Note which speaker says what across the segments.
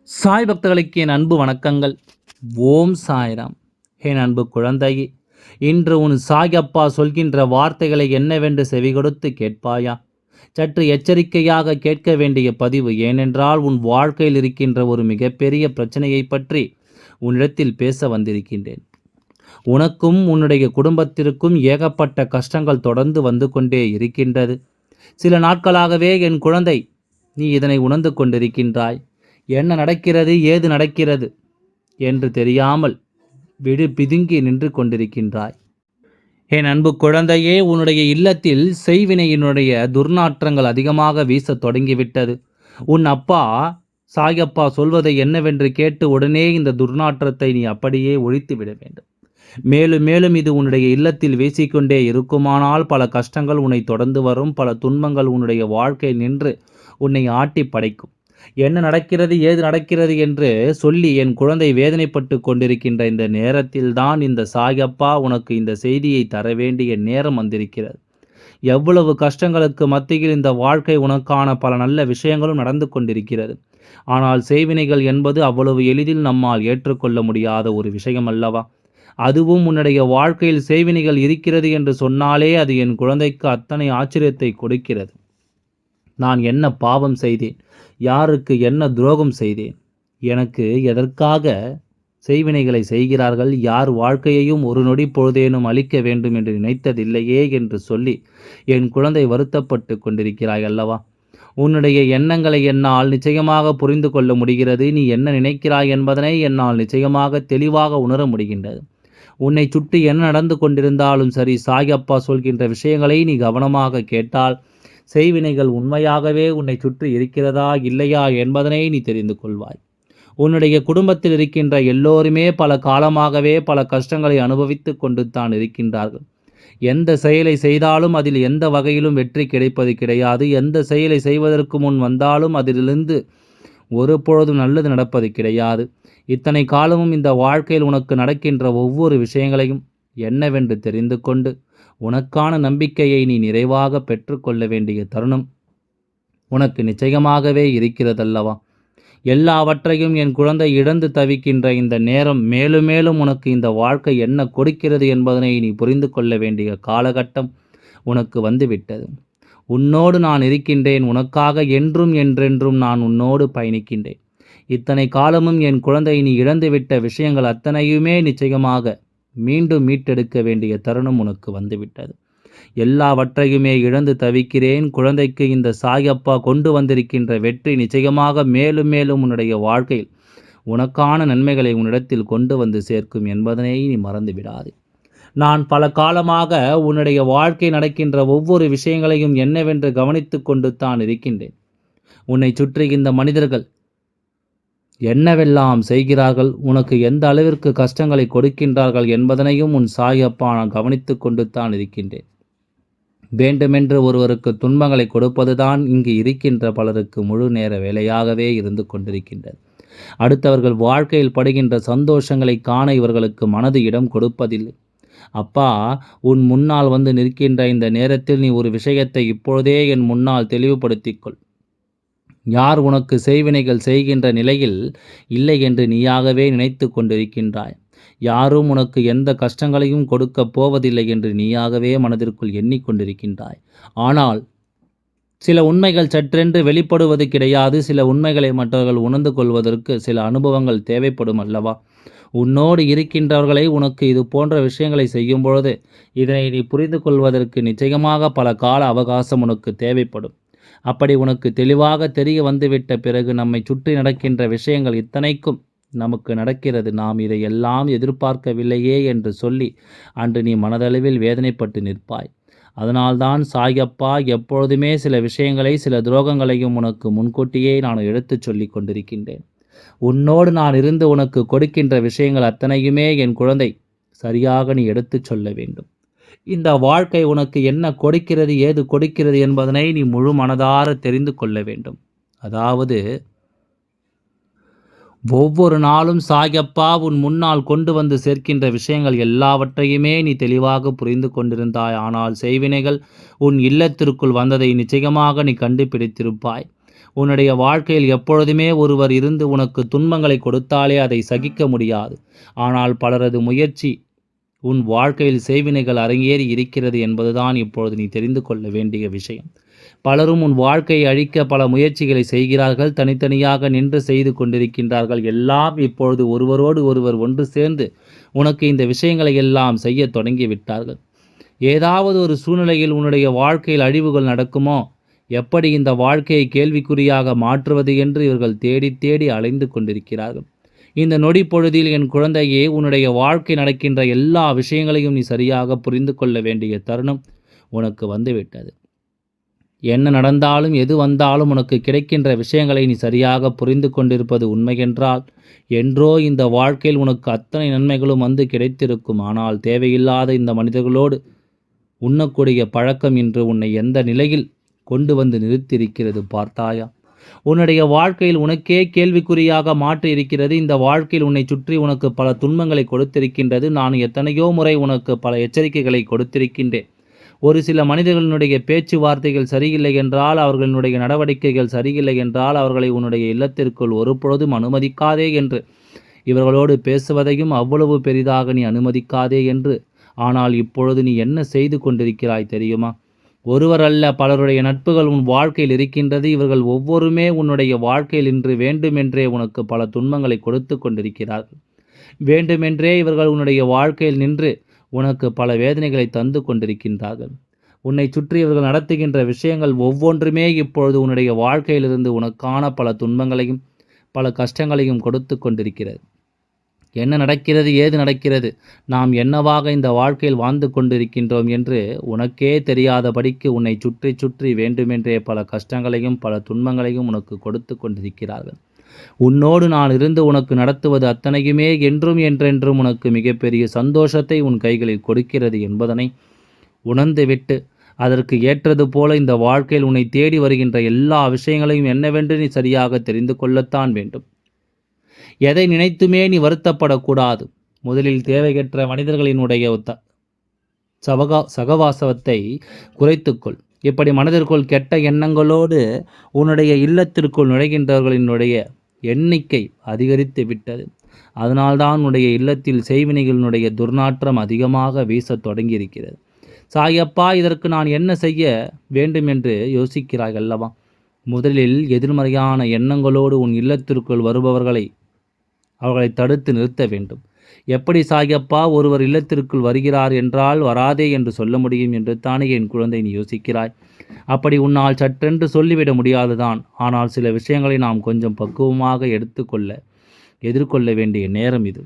Speaker 1: சாய் பக்தர்களுக்கு என் அன்பு வணக்கங்கள். ஓம் சாய்ராம். என் அன்பு குழந்தையே, இன்று உன் சாயப்பா சொல்கின்ற வார்த்தைகளை என்னவென்று செவிகொடுத்து கேட்பாயா? சற்று எச்சரிக்கையாக கேட்க வேண்டிய பதிவு. ஏனென்றால் உன் வாழ்க்கையில் இருக்கின்ற ஒரு மிகப்பெரிய பிரச்சனையை பற்றி உன்னிடத்தில் பேச வந்திருக்கின்றேன். உனக்கும் உன்னுடைய குடும்பத்திற்கும் ஏகப்பட்ட கஷ்டங்கள் தொடர்ந்து வந்து கொண்டே இருக்கின்றது. சில நாட்களாகவே என் குழந்தை, நீ இதனை உணர்ந்து கொண்டிருக்கின்றாய். என்ன நடக்கிறது, ஏது நடக்கிறது என்று தெரியாமல் பிதுங்கி நின்று கொண்டிருக்கின்றாய். என் அன்பு குழந்தையே, உன்னுடைய இல்லத்தில் செய்வினையினுடைய துர்நாற்றங்கள் அதிகமாக வீசத் தொடங்கிவிட்டது. உன் அப்பா சாயப்பா சொல்வதை என்னவென்று கேட்டு உடனே இந்த துர்நாற்றத்தை நீ அப்படியே ஒழித்து விட வேண்டும். மேலும் மேலும் இது உன்னுடைய இல்லத்தில் வீசிக்கொண்டே இருக்குமானால் பல கஷ்டங்கள் உன்னை தொடர்ந்து வரும். பல துன்பங்கள் உன்னுடைய வாழ்க்கை நின்று உன்னை ஆட்டி படைக்கும். என்ன நடக்கிறது, ஏது நடக்கிறது என்று சொல்லி என் குழந்தை வேதனைப்பட்டு கொண்டிருக்கின்ற இந்த நேரத்தில்தான் இந்த சாயப்பா உனக்கு இந்த செய்தியை தர வேண்டிய நேரம் வந்திருக்கிறது. எவ்வளவு கஷ்டங்களுக்கு மத்தியில் இந்த வாழ்க்கை உனக்கான பல நல்ல விஷயங்களும் நடந்து கொண்டிருக்கிறது. ஆனால் செய்வினைகள் என்பது அவ்வளவு எளிதில் நம்மால் ஏற்றுக்கொள்ள முடியாத ஒரு விஷயம் அல்லவா? அதுவும் உன்னுடைய வாழ்க்கையில் செய்வினைகள் இருக்கிறது என்று சொன்னாலே அது என் குழந்தைக்கு அத்தனை ஆச்சரியத்தை கொடுக்கிறது. நான் என்ன பாவம் செய்தேன், யாருக்கு என்ன துரோகம் செய்தேன், எனக்கு எதற்காக செய்வினைகளை செய்கிறார்கள், யார் வாழ்க்கையையும் ஒரு நொடி பொழுதேனும் அழிக்க வேண்டும் என்று நினைத்ததில்லையே என்று சொல்லி என் குழந்தை வருத்தப்பட்டு கொண்டிருக்கிறாய் அல்லவா? உன்னுடைய எண்ணங்களை என்னால் நிச்சயமாக புரிந்து கொள்ள முடிகிறது. நீ என்ன நினைக்கிறாய் என்பதனை என்னால் நிச்சயமாக தெளிவாக உணர முடிகின்றது. உன்னை சுற்றி என்ன நடந்து கொண்டிருந்தாலும் சரி, சாயப்பா சொல்கின்ற விஷயங்களை நீ கவனமாக கேட்டால் செய்வினைகள் உண்மையாகவே உன்னை சுற்றி இருக்கிறதா இல்லையா என்பதனை நீ தெரிந்து கொள்வாய். உன்னுடைய குடும்பத்தில் இருக்கின்ற எல்லோருமே பல காலமாகவே பல கஷ்டங்களை அனுபவித்து கொண்டு தான் இருக்கின்றார்கள். எந்த செயலை செய்தாலும் அதில் எந்த வகையிலும் வெற்றி கிடைப்பது கிடையாது. எந்த செயலை செய்வதற்கு முன் வந்தாலும் அதிலிருந்து ஒரு பொழுதும் நல்லது நடப்பது கிடையாது. இத்தனை காலமும் இந்த வாழ்க்கையில் உனக்கு நடக்கின்ற ஒவ்வொரு விஷயங்களையும் என்னவென்று தெரிந்து கொண்டு உனக்கான நம்பிக்கையை நீ நிறைவாக பெற்றுக்கொள்ள வேண்டிய தருணம் உனக்கு நிச்சயமாகவே இருக்கிறதல்லவா? எல்லாவற்றையும் என் குழந்தை இழந்து தவிக்கின்ற இந்த நேரம் மேலும் மேலும் உனக்கு இந்த வாழ்க்கை என்ன கொடுக்கிறது என்பதனை நீ புரிந்து கொள்ள வேண்டிய காலகட்டம் உனக்கு வந்துவிட்டது. உன்னோடு நான் இருக்கின்றேன். உனக்காக என்றும் என்றென்றும் நான் உன்னோடு பயணிக்கின்றேன். இத்தனை காலமும் என் குழந்தை நீ இழந்துவிட்ட விஷயங்கள் அத்தனையுமே நிச்சயமாக மீண்டும் மீட்டெடுக்க வேண்டிய தருணம் உனக்கு வந்துவிட்டது. எல்லாவற்றையுமே இழந்து தவிக்கிறேன். குழந்தைக்கு இந்த சாயப்பா கொண்டு வந்திருக்கின்ற வெற்றி நிச்சயமாக மேலும் மேலும் உன்னுடைய வாழ்க்கையில் உனக்கான நன்மைகளை உன்னிடத்தில் கொண்டு வந்து சேர்க்கும் என்பதனை நீ மறந்து விடாதே. நான் பல காலமாக உன்னுடைய வாழ்க்கை நடக்கின்ற ஒவ்வொரு விஷயங்களையும் என்னவென்று கவனித்து கொண்டு தான் இருக்கின்றேன். உன்னை சுற்றி இந்த மனிதர்கள் என்னவெல்லாம் செய்கிறார்கள், உனக்கு எந்த அளவிற்கு கஷ்டங்களை கொடுக்கின்றார்கள் என்பதனையும் உன் சாயப்பா நான் கவனித்து கொண்டு தான் இருக்கின்றேன். வேண்டுமென்று ஒருவருக்கு துன்பங்களை கொடுப்பதுதான் இங்கு இருக்கின்ற பலருக்கு முழு நேர வேலையாகவே இருந்து கொண்டிருக்கின்றது. அடுத்தவர்கள் வாழ்க்கையில் படுகின்ற சந்தோஷங்களை காண இவர்களுக்கு மனது இடம் கொடுப்பதில்லை. அப்பா, உன் முன்னால் வந்து நிற்கின்ற இந்த நேரத்தில் நீ ஒரு விஷயத்தை இப்பொழுதே என் முன்னால் தெளிவுபடுத்திக்கொள். யார் உனக்கு செய்வினைகள் செய்கின்ற நிலையில் இல்லை என்று நீயாகவே நினைத்து கொண்டிருக்கின்றாய். யாரும் உனக்கு எந்த கஷ்டங்களையும் கொடுக்கப் போவதில்லை என்று நீயாகவே மனதிற்குள் எண்ணிக்கொண்டிருக்கின்றாய். ஆனால் சில உண்மைகள் சற்றென்று வெளிப்படுவது கிடையாது. சில உண்மைகளை மற்றவர்கள் உணர்ந்து கொள்வதற்கு சில அனுபவங்கள் தேவைப்படும் அல்லவா? உன்னோடு இருக்கின்றவர்களை உனக்கு இது போன்ற விஷயங்களை செய்யும் பொழுது இதனை நீ புரிந்து கொள்வதற்கு நிச்சயமாக பல கால அவகாசம் உனக்கு தேவைப்படும். அப்படி உனக்கு தெளிவாக தெரிய வந்துவிட்ட பிறகு நம்மை சுற்றி நடக்கின்ற விஷயங்கள் இத்தனைக்கும் நமக்கு நடக்கிறது, நாம் இதையெல்லாம் எதிர்பார்க்கவில்லையே என்று சொல்லி அன்று நீ மனதளவில் வேதனைப்பட்டு நிற்பாய். அதனால்தான் சாயப்பா எப்பொழுதுமே சில விஷயங்களை சில துரோகங்களையும் உனக்கு முன்கூட்டியே நான் எடுத்துச் சொல்லி கொண்டிருக்கின்றேன். உன்னோடு நான் இருந்து உனக்கு கொடுக்கின்ற விஷயங்கள் அத்தனையுமே என் குழந்தை சரியாக நீ எடுத்துச் சொல்ல வேண்டும். இந்த வாழ்க்கை உனக்கு என்ன கொடுக்கிறது, ஏது கொடுக்கிறது என்பதனை நீ முழு மனதார தெரிந்து கொள்ள வேண்டும். அதாவது ஒவ்வொரு நாளும் சாயப்பா உன் முன்னால் கொண்டு வந்து சேர்க்கின்ற விஷயங்கள் எல்லாவற்றையுமே நீ தெளிவாக புரிந்து கொண்டிருந்தாய். ஆனால் செய்வினைகள் உன் இல்லத்திற்குள் வந்ததை நிச்சயமாக நீ கண்டுபிடித்திருப்பாய். உன்னுடைய வாழ்க்கையில் எப்பொழுதுமே ஒருவர் இருந்து உனக்கு துன்பங்களை கொடுத்தாலே அதை சகிக்க முடியாது. ஆனால் பலரது முயற்சி உன் வாழ்க்கையில் செய்வினைகள் அரங்கேறி இருக்கிறது என்பதுதான் இப்பொழுது நீ தெரிந்து கொள்ள வேண்டிய விஷயம். பலரும் உன் வாழ்க்கையை அழிக்க பல முயற்சிகளை செய்கிறார்கள். தனித்தனியாக நின்று செய்து கொண்டிருக்கின்றார்கள். எல்லாம் இப்பொழுது ஒருவரோடு ஒருவர் ஒன்று சேர்ந்து உனக்கு இந்த விஷயங்களை எல்லாம் செய்ய தொடங்கிவிட்டார்கள். ஏதாவது ஒரு சூழ்நிலையில் உன்னுடைய வாழ்க்கையில் அழிவுகள் நடக்குமோ, எப்படி இந்த வாழ்க்கையை கேள்விக்குறியாக மாற்றுவது என்று இவர்கள் தேடி தேடி அலைந்து கொண்டிருக்கிறார்கள். இந்த நொடி பொழுதில் என் குழந்தையே, உன்னுடைய வாழ்க்கை நடக்கின்ற எல்லா விஷயங்களையும் நீ சரியாக புரிந்து கொள்ள வேண்டிய தருணம் உனக்கு வந்துவிட்டது. என்ன நடந்தாலும் எது வந்தாலும் உனக்கு கிடைக்கின்ற விஷயங்களை நீ சரியாக புரிந்து கொண்டிருப்பது உண்மையென்றால், என்றோ இந்த வாழ்க்கையில் உனக்கு அத்தனை நன்மைகளும் வந்து கிடைத்திருக்கும். ஆனால் தேவையில்லாத இந்த மனிதர்களோடு உண்ணக்கூடிய பழக்கம் இன்று உன்னை எந்த நிலையில் கொண்டு வந்து நிறுத்தியிருக்கிறது பார்த்தாயா? உன்னுடைய வாழ்க்கையில் உனக்கே கேள்விக்குறியாக மாற்றி இருக்கிறது. இந்த வாழ்க்கையில் உன்னை சுற்றி உனக்கு பல துன்பங்களை கொடுத்திருக்கின்றது. நான் எத்தனையோ முறை உனக்கு பல எச்சரிக்கைகளை கொடுத்திருக்கின்றேன். ஒரு சில மனிதர்களுடைய பேச்சுவார்த்தைகள் சரியில்லை என்றால், அவர்களுடைய நடவடிக்கைகள் சரியில்லை என்றால், அவர்களை உன்னுடைய இல்லத்திற்குள் ஒருபொழுதும் அனுமதிக்காதே என்று, இவர்களோடு பேசுவதையும் அவ்வளவு பெரிதாக நீ அனுமதிக்காதே என்று. ஆனால் இப்பொழுது நீ என்ன செய்து கொண்டிருக்கிறாய் தெரியுமா? ஒருவர் அல்ல, பலருடைய நட்புகள் உன் வாழ்க்கையில் இருக்கின்றது. இவர்கள் ஒவ்வொருமே உன்னுடைய வாழ்க்கையில் இன்று வேண்டுமென்றே உனக்கு பல துன்பங்களை கொடுத்து கொண்டிருக்கிறார்கள். வேண்டுமென்றே இவர்கள் உன்னுடைய வாழ்க்கையில் நின்று உனக்கு பல வேதனைகளை தந்து கொண்டிருக்கின்றார்கள். உன்னை சுற்றி இவர்கள் நடத்துகின்ற விஷயங்கள் ஒவ்வொன்றுமே இப்பொழுது உன்னுடைய வாழ்க்கையிலிருந்து உனக்கான பல துன்பங்களையும் பல கஷ்டங்களையும் கொடுத்து கொண்டிருக்கிறது. என்ன நடக்கிறது, ஏது நடக்கிறது, நாம் என்னவாக இந்த வாழ்க்கையில் வாழ்ந்து கொண்டிருக்கின்றோம் என்று உனக்கே தெரியாதபடிக்கு உன்னை சுற்றி சுற்றி வேண்டுமென்றே பல கஷ்டங்களையும் பல துன்பங்களையும் உனக்கு கொடுத்து கொண்டிருக்கிறார்கள். உன்னோடு நான் இருந்து உனக்கு நடத்துவது அத்தனையுமே என்றும் என்றென்றும் உனக்கு மிகப்பெரிய சந்தோஷத்தை உன் கைகளில் கொடுக்கிறது என்பதனை உணர்ந்துவிட்டு, அதற்கு ஏற்றது போல இந்த வாழ்க்கையில் உன்னை தேடி வருகின்ற எல்லா விஷயங்களையும் என்னவென்று நீ சரியாக தெரிந்து கொள்ளத்தான் வேண்டும். எதை நினைத்துமே நீ வருத்தப்படக்கூடாது. முதலில் தேவையற்ற மனிதர்களினுடைய சகவாசத்தை குறைத்துக்கொள். இப்படி மனதிற்குள் கெட்ட எண்ணங்களோடு உன்னுடைய இல்லத்திற்குள் நுழைகின்றவர்களினுடைய எண்ணிக்கை அதிகரித்து விட்டது. அதனால்தான் உன்னுடைய இல்லத்தில் செய்வினைகளினுடைய துர்நாற்றம் அதிகமாக வீசத் தொடங்கியிருக்கிறது. சாயப்பா, இதற்கு நான் என்ன செய்ய வேண்டும் என்று யோசிக்கிறாய் அல்லவா? முதலில் எதிர்மறையான எண்ணங்களோடு உன் இல்லத்திற்குள் வருபவர்களை தடுத்து நிறுத்த வேண்டும். எப்படி சாயப்பா ஒருவர் இல்லத்திற்குள் வருகிறார் என்றால் வராதே என்று சொல்ல முடியும் என்று தானே என் குழந்தை நீ யோசிக்கிறாய்? அப்படி உன்னால் சட்டென்று சொல்லிவிட முடியாதுதான். ஆனால் சில விஷயங்களை நாம் கொஞ்சம் பக்குவமாக எதிர்கொள்ள வேண்டிய நேரம் இது.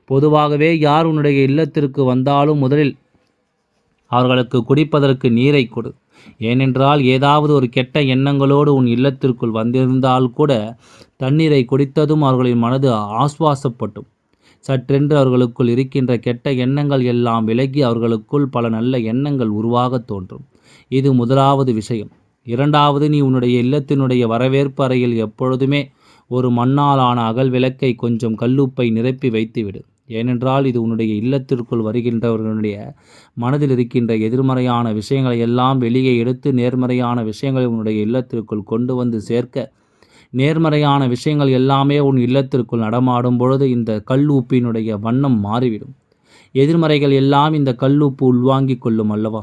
Speaker 1: பொதுவாகவே யார் உன்னுடைய இல்லத்திற்கு வந்தாலும் முதலில் அவர்களுக்கு குடிப்பதற்கு நீரை கொடு. ஏனென்றால் ஏதாவது ஒரு கெட்ட எண்ணங்களோடு உன் இல்லத்திற்குள் வந்திருந்தால் கூட தண்ணீரை குடித்ததும் அவர்களின் மனது ஆஸ்வாசப்பட்டும் சற்றென்று அவர்களுக்குள் இருக்கின்ற கெட்ட எண்ணங்கள் எல்லாம் விலகி அவர்களுக்குள் பல நல்ல எண்ணங்கள் உருவாக தோன்றும். இது முதலாவது விஷயம். இரண்டாவது, நீ உன்னுடைய இல்லத்தினுடைய வரவேற்பு அறையில் எப்பொழுதுமே ஒரு மண்ணாலான அகல் விளக்கை கொஞ்சம் கல்லுப்பை நிரப்பி வைத்துவிடு. ஏனென்றால் இது உன்னுடைய இல்லத்திற்குள் வருகின்றவர்களுடைய மனதில் இருக்கின்ற எதிர்மறையான விஷயங்களை எல்லாம் வெளியே எடுத்து நேர்மறையான விஷயங்களை உன்னுடைய இல்லத்திற்குள் கொண்டு வந்து சேர்க்க, நேர்மறையான விஷயங்கள் எல்லாமே உன் இல்லத்திற்குள் நடமாடும் பொழுது இந்த கல் உப்பினுடைய வண்ணம் மாறிவிடும். எதிர்மறைகள் எல்லாம் இந்த கல்லுப்பு உள்வாங்கிக் கொள்ளும் அல்லவா?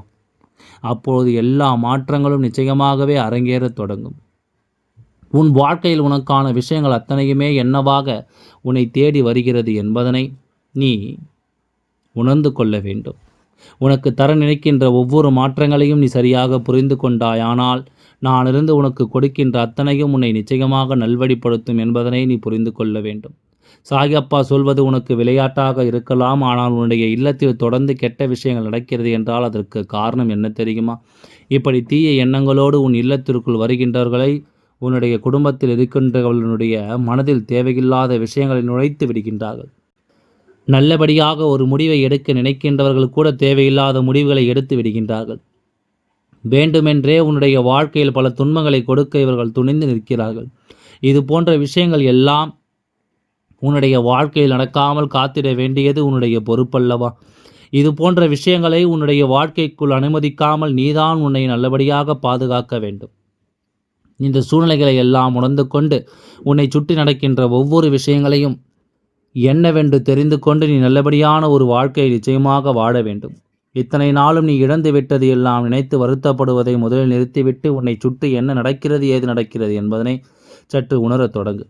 Speaker 1: அப்பொழுது எல்லா மாற்றங்களும் நிச்சயமாகவே அரங்கேறத் தொடங்கும். உன் வாழ்க்கையில் உனக்கான விஷயங்கள் அத்தனையுமே என்னவாக உன்னை தேடி வருகிறது என்பதனை நீ உணர்ந்து கொள்ள வேண்டும். உனக்கு தர நினைக்கின்ற ஒவ்வொரு மாற்றங்களையும் நீ சரியாக புரிந்து கொண்டாயானால் நான் இருந்து உனக்கு கொடுக்கின்ற அத்தனையும் உன்னை நிச்சயமாக நல்வழிப்படுத்தும் என்பதனை நீ புரிந்து கொள்ள வேண்டும். சாயப்பா சொல்வது உனக்கு விளையாட்டாக இருக்கலாம். ஆனால் உன்னுடைய இல்லத்தில் தொடர்ந்து கெட்ட விஷயங்கள் நடக்கிறது என்றால் அதற்கு காரணம் என்ன தெரியுமா? இப்படி தீய எண்ணங்களோடு உன் இல்லத்திற்குள் வருகின்றவர்களை உன்னுடைய குடும்பத்தில் இருக்கின்றவர்களுடைய மனதில் தேவையில்லாத விஷயங்களை நுழைத்து விடுகின்றார்கள். நல்லபடியாக ஒரு முடிவை எடுக்க நினைக்கின்றவர்கள் கூட தேவையில்லாத முடிவுகளை எடுத்து விடுகின்றார்கள். வேண்டுமென்றே உன்னுடைய வாழ்க்கையில் பல துன்பங்களை கொடுக்க இவர்கள் துணிந்து நிற்கிறார்கள். இது போன்ற விஷயங்கள் எல்லாம் உன்னுடைய வாழ்க்கையில் நடக்காமல் காத்திட வேண்டியது உன்னுடைய பொறுப்பல்லவா? இது போன்ற விஷயங்களை உன்னுடைய வாழ்க்கைக்குள் அனுமதிக்காமல் நீதான் உன்னை நல்லபடியாக பாதுகாக்க வேண்டும். இந்த சூழ்நிலைகளை எல்லாம் உணர்ந்து கொண்டு உன்னை சுற்றி நடக்கின்ற ஒவ்வொரு விஷயங்களையும் என்னவென்று தெரிந்து கொண்டு நீ நல்லபடியான ஒரு வாழ்க்கையை நிச்சயமாக வாழ வேண்டும். இத்தனை நாளும் நீ இழந்து விட்டது எல்லாம் நினைத்து வருத்தப்படுவதை முதலில் நிறுத்திவிட்டு உன்னை சுற்றி என்ன நடக்கிறது ஏது நடக்கிறது என்பதனை சற்று உணரத் தொடங்கு.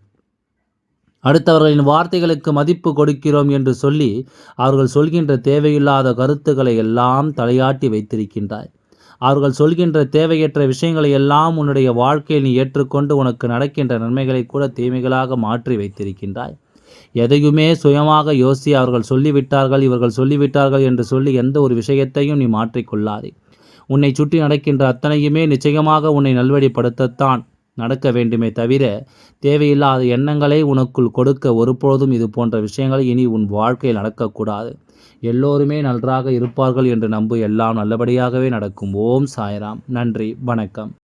Speaker 1: அடுத்தவர்களின் வார்த்தைகளுக்கு மதிப்பு கொடுக்கிறோம் என்று சொல்லி அவர்கள் சொல்கின்ற தேவையில்லாத கருத்துக்களை எல்லாம் தலையாட்டி வைத்திருக்கின்றாய். அவர்கள் சொல்கின்ற தேவையற்ற விஷயங்களை எல்லாம் உன்னுடைய வாழ்க்கையில் நீ ஏற்றுக்கொண்டு உனக்கு நடக்கின்ற நன்மைகளை கூட தீமைகளாக மாற்றி வைத்திருக்கின்றாய். எதையுமே சுயமாக யோசி. அவர்கள் சொல்லிவிட்டார்கள் இவர்கள் சொல்லிவிட்டார்கள் என்று சொல்லி எந்த ஒரு விஷயத்தையும் நீ மாற்றிக்கொள்ளாதே. உன்னை சுற்றி நடக்கின்ற அத்தனையுமே நிச்சயமாக உன்னை நல்வழிப்படுத்தத்தான் நடக்க வேண்டுமே தவிர தேவையில்லாத எண்ணங்களை உனக்குள் கொடுக்க ஒருபொழுதும் இது போன்ற விஷயங்கள் இனி உன் வாழ்க்கையில் நடக்கக்கூடாது. எல்லோருமே நன்றாக இருப்பார்கள் என்று நம்பு. எல்லாம் நல்லபடியாகவே நடக்கும். ஓம் சாய்ராம். நன்றி, வணக்கம்.